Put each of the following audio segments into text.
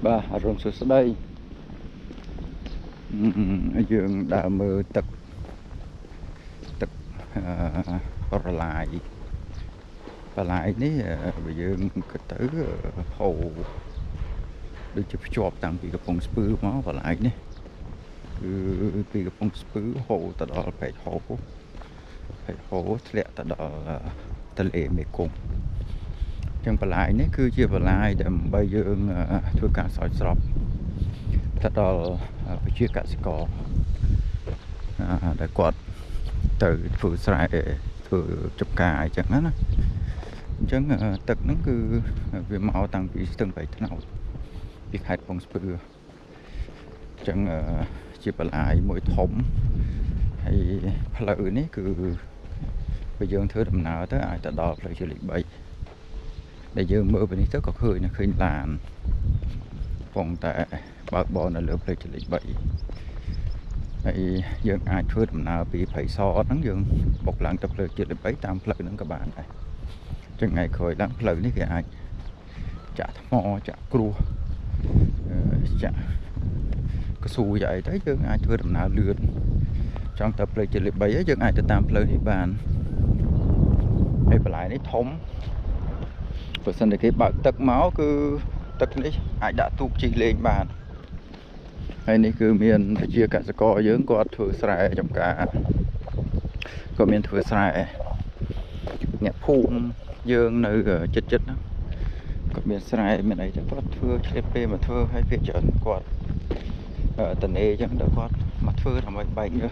Bà rồng sụt đây dương đã mơ tật tật bà lại ní bây giờ cái tới hồ được chụp chụp tặng bị cái phong spư máu bà lại ní bị cái phong spư hồ ta đó phải hồ lẹ ta đó ta lệ mê cùng chẳng bà lại ní cứ chia bà lại để bây giờ thưa cả sỏi sọp ta đó phải chia cả score để quạt từ phử sài phử chụp cài chẳng hạn chẳng tật nó cứ về màu tăng bị từng phải thế nào việc hạt phong spư chẳng chỉ phải lại mỗi thống hay lợi này cứ bây giờ thứ đầm nào tới ai ta đo lại cho lịch bậy để giờ mưa bên tới có khơi nó khơi làn phòng tại bạc bò là lượp lại cho lịch bậy hay giờ ai thứ đầm nào bị phải so nắng dương một lần tập lại cho lịch bậy tam lợi nữa các bạn này chẳng ngày khởi lắm lợi này kìa ai chả mò chả cua chả cái xù vậy tới chứ ai thưa đầm nào lượn trong tập lại chỉ lịch bấy chứ ai tự tam lợi thì bàn hay phải lại đấy thống rồi xong cái bạc tật máu cứ tật đấy ai đã tụ chi lên bàn hay này cứ miền phải chia cả co dưỡng có thừa sài trong cả có miền thừa sài nhẹ phun dương nơi chết chết đó có miền sài miền này chắc có thừa chp mà thừa hay phía trận quạt tần e chẳng đỡ quạt mặt thừa làm bệnh nữa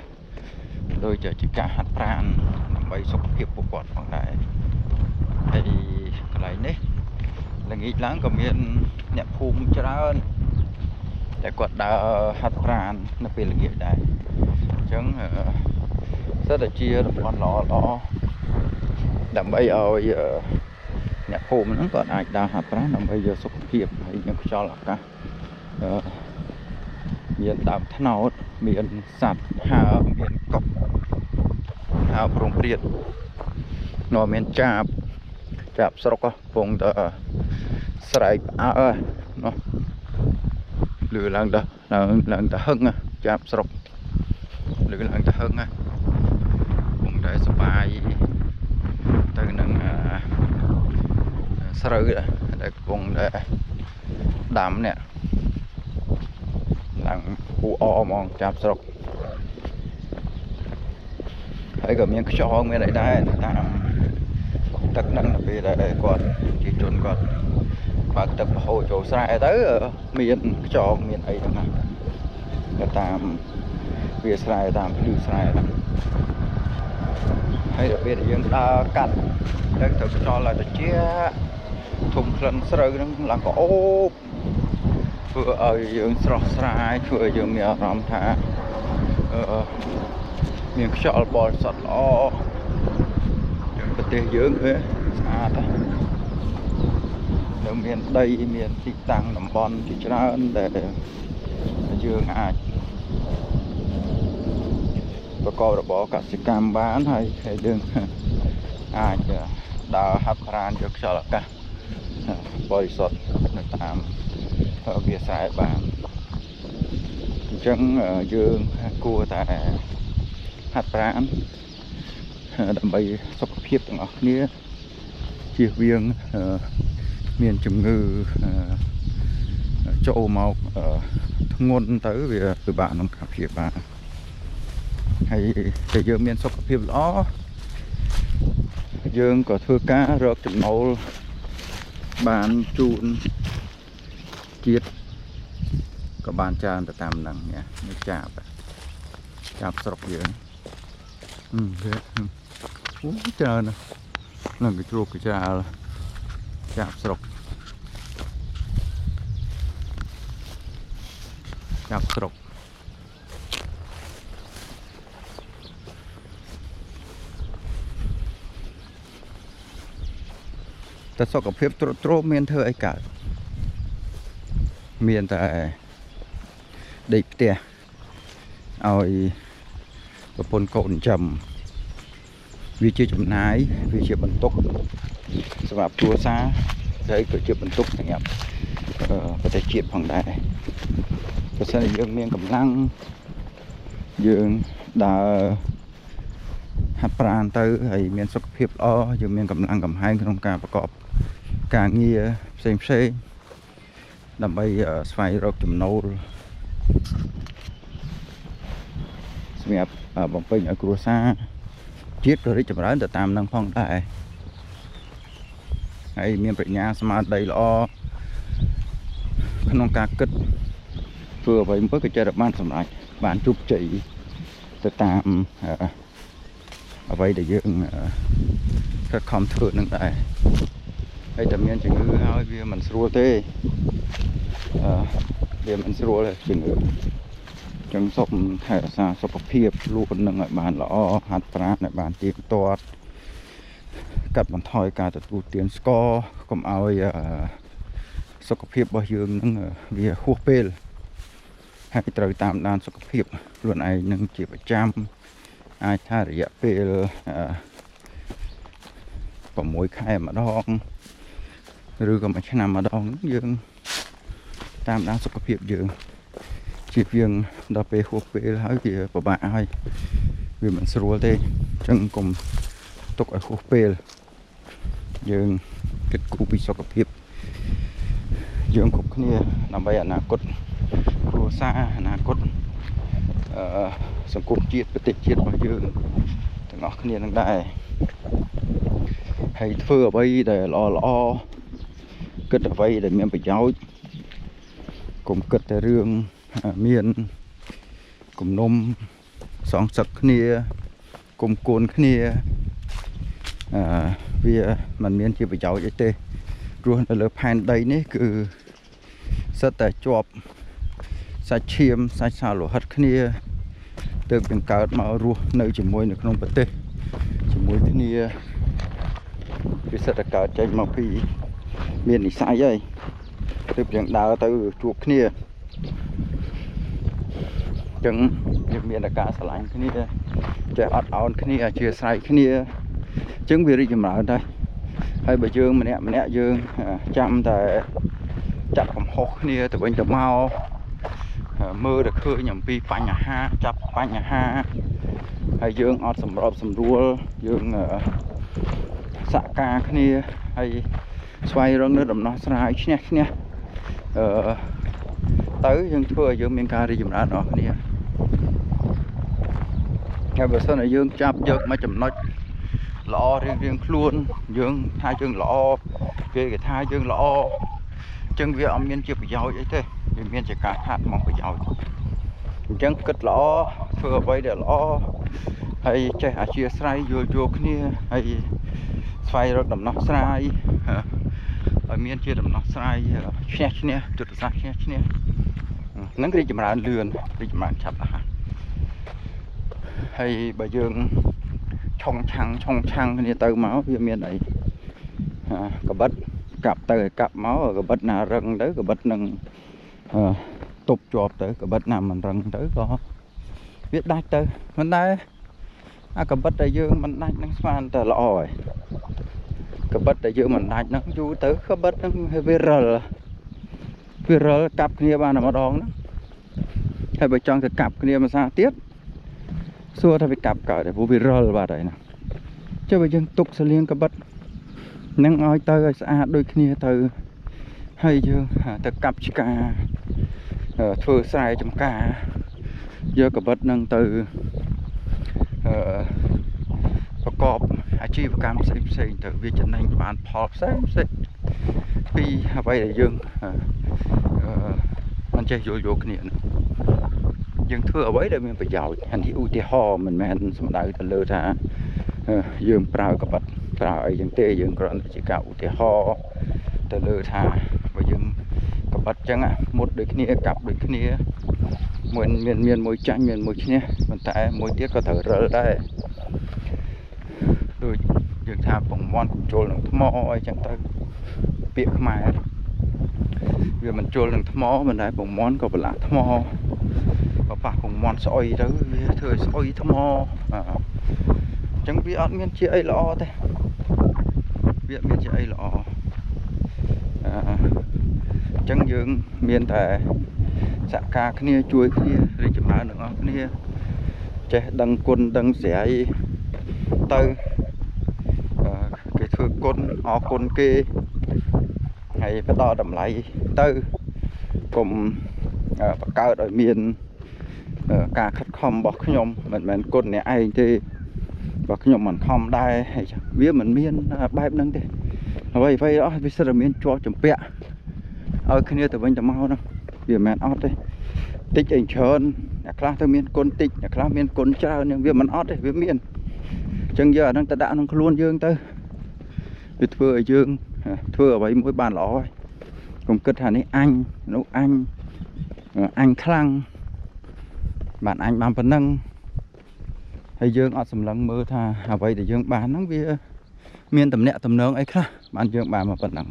rồi chờ chỉ cả hạt pran làm bay sốc hiệp của quạt khoảng đại thì cái này đấy là nghĩ láng có miền nhẹ phun cho đó để quạt đào hạt pran nó về là nghiệp đây chẳng rất là chia được con lò làm bay ở nhạc phùm nó còn ai đào hạt pran làm bây giờ sốc hiệp hay những cho là cả miền đảo thân nào miền sạt hà miền cọc hà prong priệt nó miền chạp sọc vùng đó sài nó lừa lần đó hưng chạp sọc lừa lần đó hưng vùng đấy spy từ nâng sợi để vùng để đám nè làng khu o mong chạp sọc thấy cả miếng cho miếng này đây làm tật năng là vì đây còn chỉ chuẩn còn và tập hồ chỗ sai tới miền cho miền ấy thằng nào người ta về sai làm lưu sai lắm hay là bây giờ chúng ta cắt để thực cho là chia thùng lần sợi nó là có ốp vừa ở dương sai vừa dương miền làm thả miền cho bò sọt lo cái tiền dưỡng thế à ta miền đây miền thị tăng nằm bon thì cho nó để dương ai và coi là bỏ cả sự cam bán hay đừng ai đã hấp ran được cho là cả body sọt nó tạm ở phía sai bàn chân dương cua tại hạt ran đầm bay sốc phiếp ở kia chia viên miền chủng ngư châu màu ngôn tới về từ bạn không gặp việc bạn hay để dương miền sốc phiếp đó dương có thưa cá rớt chủng màu bàn chun chiết có bàn tràn để tạm nặng nhé nó chạp sọc dương thế trời nè là cái chuột cái trà là chạp sọc ta sọc ở phía trô miền thơ ấy cả miền tại địch tè ôi và pôn cồn trầm vì chưa chấm nái vì chưa bận tốc sập tua xa đấy cứ chưa bận tốc anh em ប្រទេសជាតិផងដែរបើសិនជាយើងមានកម្លាំងយើងដើរហាត់ប្រាណទៅហើយមានសុខភាពល្អយើងមានកម្លាំងកំហែងក្នុងការប្រកបការងារផ្សេងដើម្បីស្វែងរកចំណូលសម្រាប់បំពេញឲ្យគ្រួសារជាតិក៏រីកចម្រើនទៅតាមនឹងផងដែរហើយមានប្រាជ្ញាស្មារតីល្អក្នុងការគិតធ្វើអ្វីមួយក៏ចេះតែបានសម្រេចបានជោគជ័យទៅតាមអ្វីដែលយើងខិតខំធ្វើនឹងដែរហើយតែមានជំងឺហើយវាមិនស្រួលទេវាមិនស្រួលទេជំងឺចឹងសូមថែរក្សាសុខភាពខ្លួននឹងឲ្យបានល្អហាត់ប្រាណឲ្យបានទៀងទាត់កាត់បន្ថយការទទួលទានស្ករកុំឲ្យសុខភាពរបស់យើងនឹងវាហួសពេលហើយត្រូវតាមដានសុខភាពខ្លួនឯងនឹងជាប្រចាំអាចថារយៈពេល6 ខែម្ដងឬក៏1 ឆ្នាំម្ដងយើងតាមដានសុខភាពយើងជាៀងដល់ពេលហួសពេលហើយវាពិបាកហើយវាមិនស្រួលទេអញ្ចឹងកុំទុកឲ្យហួសពេលយើងគិតគូរពីសុខភាពយើងគ្រប់គ្នាដើម្បីអនាគតគ្រួសារអនាគតសង្គមជាតិប្រទេសជាតិរបស់យើងទាំងអស់គ្នានឹងដែរហើយធ្វើអ្វីដែលល្អគិតអ្វីដែលមានប្រយោជន៍កុំគិតតែរឿងមានគំនុំសងសឹកគ្នាគុំគួនគ្នាវាមិនមានជាប្រយោជន៍អីទេព្រោះនៅលើផែនដីនេះគឺសិតតែជាប់សាច់ឈាមសាច់សាលោហិតគ្នាទើបយើងកើតមករស់នៅជាមួយនៅក្នុងប្រទេសជាមួយគ្នាវាសិតតែកើតចេញមកពីមាននិស្ស័យហើយទើបយើងដើរទៅជួបគ្នាចឹងយើងមានតែការស្រឡាញ់គ្នាចេះអត់ឱនគ្នាអធ្យាស្រ័យគ្នាចឹងវារីកចម្រើនដែរហើយបើយើងម្នាក់យើងចាំតែចាត់កំហុសគ្នាទៅវិញទៅមកមើលទៅឃើញអំពីបញ្ហាចាប់បញ្ហាហើយយើងអត់សម្របសម្រួលយើងសហការគ្នាហើយស្វែងរកនៅដំណោះស្រាយឈ្នះទៅយើងធ្វើឲ្យយើងមានការរីកចម្រើនអស់គ្នាហើយបើសិនឲ្យយើងចាប់យកមកចំណុចល្អរៀងខ្លួនយើងថាយើងល្អគេថាយើងល្អចឹងវាអត់មានជាប្រយោជន៍អីទេវាមានជាការខាតបង់ប្រយោជន៍អញ្ចឹងគិតល្អធ្វើអ្វីដែលល្អហើយចេះអធ្យាស្រ័យយល់គ្នាហើយស្វែងរកដំណោះស្រាយឲ្យមានជាដំណោះស្រាយឈ្នះយុទ្ធសាស្ត្រឈ្នះហ្នឹងរីកចម្រើនលឿនរីកចម្រើនឆាប់រហ័សហើយបើយើងឆុងឆាំងគ្នាទៅមកវាមានអីកបិតកាប់ទៅឲ្យកាប់មកកបិតណារឹងទៅកបិតនឹងទប់ជាប់ទៅកបិតណាមិនរឹងទៅក៏វាដាច់ទៅប៉ុន្តែអាកបិតដែលយើងមិនដាច់នឹងស្មានតែល្អហើយកបិតដែលយើងមិនដាច់នឹងយូរទៅកបិតនឹងវារិលកាប់គ្នាបានតែម្ដងហ្នឹងហើយបើចង់ទៅកាប់គ្នាមួយសារទៀតសួរថាវាកាប់កើតទេព្រោះវារិលបាត់ហើយណាចុះបើយើងទុកសលៀងកបិតនឹងឲ្យទៅឲ្យស្អាតដូចគ្នាទៅហើយយើងទៅកាប់ឆ្កាធ្វើស្រែចម្ការយកកបិតនឹងទៅប្រកបអាជីវកម្មផ្សេងទៅវាចំណេញបានផលផ្សេងពីអ្វីដែលយើងមិនចេះយល់គ្នាណាយើងធ្វើអ្វីដែលមានប្រយោជន៍អានេះឧទាហរណ៍មិនមែនសំដៅទៅលើថាយើងប្រើកបិតប្រើអីចឹងទេយើងគ្រាន់តែជាការឧទាហរណ៍ទៅលើថាបើយើងកបិតចឹងមុតដូចគ្នាកាប់ដូចគ្នាមានមួយចាញ់មានមួយឈ្នះប៉ុន្តែមួយទៀតក៏ត្រូវរិលដែរដូចយើងថាពងមាន់គំជុលនឹងថ្មអីចឹងទៅពាក្យខ្មែរវាមិនជុលនឹងថ្មមិនដែរពងមាន់ក៏ប្រឡាក់ថ្មបើប៉ះពងមាន់ស្អុយទៅវាធ្វើឲ្យស្អុយថ្មអញ្ចឹងវាអត់មានជាអីល្អទេវាមានជាអីល្អ ចឹងយើងមានតែសហការគ្នាជួយគ្នារីកចម្រើនទាំងអស់គ្នាចេះដឹងគុណដឹងស្រ័យទៅគេធ្វើគុណអរគុណគេហើយផ្ដល់តម្លៃទៅកុំបង្កើតឲ្យមានការខិតខំរបស់ខ្ញុំមិនមែនគុណអ្នកឯងទេបើខ្ញុំមិនខំដែរហើយវាមិនមានបែបហ្នឹងទេអ្វីអស់វាសិតតែមានជាប់ចម្ពាក់ឲ្យគ្នាទៅវិញទៅមកហ្នឹងវាមិនមែនអត់ទេតិចអីច្រើនអ្នកខ្លះទៅមានគុណតិចអ្នកខ្លះមានគុណច្រើនហ្នឹងវាមិនអត់ទេវាមានអញ្ចឹងយកអាហ្នឹងទៅដាក់ក្នុងខ្លួនយើងទៅវាធ្វើឲ្យយើងធ្វើអ្វីមួយបានល្អហើយកុំគិតថានេះអញនោះអញខ្លាំងបានអញបានប៉ុណ្ណឹងហើយយើងអត់សម្លឹងមើលថាអ្វីដែលយើងបានហ្នឹងវាមានតំណែងតំណងអីខ្លះបានយើងបានមកប៉ុណ្ណឹង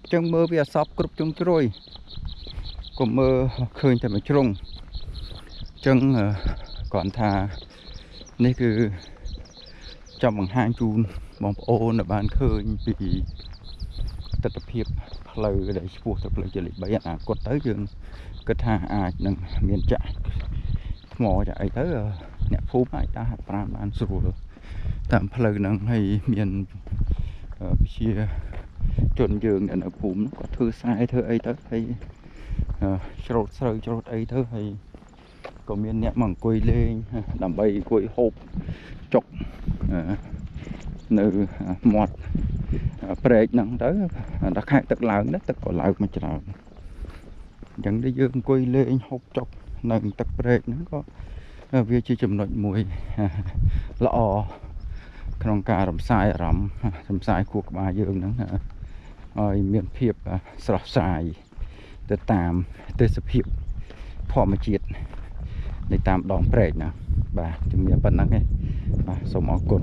អញ្ចឹងមើលវាអសពគ្រប់ជ្រុងជ្រោយកុំមើលឃើញតែមួយជ្រុងអញ្ចឹងគ្រាន់ថានេះគឺចង់បង្ហាញជូនបងប្អូនដែលបានឃើញពីទស្សនវិជ្ជាផ្លូវដែលឆ្ពោះទៅផ្លូវជាលេខ3អនាគតទៅយើងគិតថាអាចនឹងមានចាក់ថ្មចាក់អីទៅអ្នកភូមិអាចតាមហាត់ប្រាណបានស្រួលតាមផ្លូវហ្នឹងហើយមានជាជនយើងនៅភូមិគាត់ធ្វើស្រែធ្វើអីទៅហើយច្រូតស្រូវច្រូតអីទៅហើយក៏មានអ្នកមកអង្គុយលេងដើម្បីអង្គុយហូបចុកនៅមាត់ព្រែកហ្នឹងទៅដល់ខែទឹកឡើងណាទឹកក៏ឡើងមកច្រើនអញ្ចឹងដែលយើងអង្គុយលេងហូបចុកនៅទឹកព្រែកហ្នឹងក៏វាជាចំណុចមួយល្អក្នុងការរំសាយអារម្មណ៍រំសាយខួរក្បាលយើងហ្នឹងឲ្យមានភាពស្រស់ស្រាយទៅតាមទេសភាពធម្មជាតិនៅតាមដងព្រែកណាបាទជំរាបប៉ុណ្ណឹងឯងបាទសូមអរគុណ